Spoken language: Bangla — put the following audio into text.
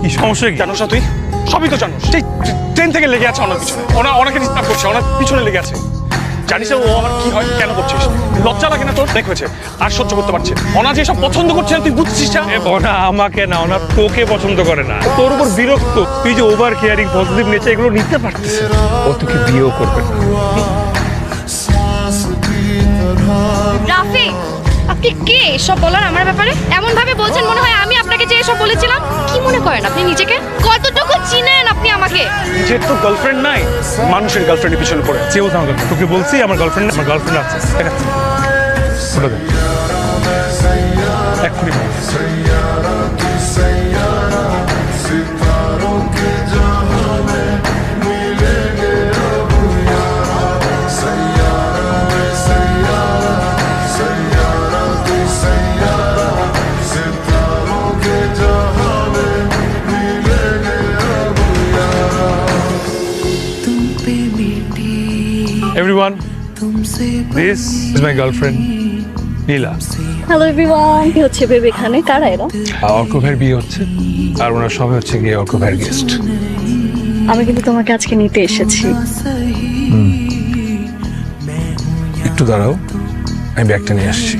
কি সমস্যা কি? জানোস না তুই? সবই তো জানোস। সেই ট্রেন থেকে লেগে আছে ওনার পিছনে, ওনাকে ডিস্টার্ব করছে, ওনার পিছনে লেগে আছে। জানিস না ও আমার কি হয়? কেন করছিস? লজ্জা লাগে না তোর? দেখ হয়েছে, আর সহ্য করতে পারছে। ওনা যে সব পছন্দ করছে না তুই বুঝছিস না? ওনা আমাকে না, ওনা তোকে পছন্দ করে না। তোর উপর বিরক্ত, তুই যে ওভার কেয়ারিং, পজিটিভ নেচার এগুলো নিতে পারছিস। ও তোকে বিয়েও করবে না। রাফি, আপনি কে এসব বলার আমার ব্যাপারে? এমন ভাবে বলছেন মনে হয় আমি আপনাকে যে এসব বলেছিলাম। কি মনে করেন আপনি নিজেকে? কতটুকু চিনেন আপনি আমাকে? যে তোর গার্লফ্রেন্ড নাই, মানুষের গার্লফ্রেন্ডের পিছনে পড়ে। চেয়েও আমার গার্লফ্রেন্ড, তোকে বলছি আমার গার্লফ্রেন্ড আছে। ঠিক আছে, বলে দে। এক্ষুনি বল। Everyone, this is my girlfriend, Nila. Hello everyone, কি হচ্ছে বেবি? এখানে কারা এরা? অর্ক ভাইয়ের বিয়ে হচ্ছে, আর ওনার সবাই হচ্ছে গিয়ে অর্ক ভাইয়ের গেস্ট। আমি কিন্তু তোমাকে আজকে নিতে এসেছি। একটু দাঁড়াও, আমি ব্যাগটা নিয়ে আসছি।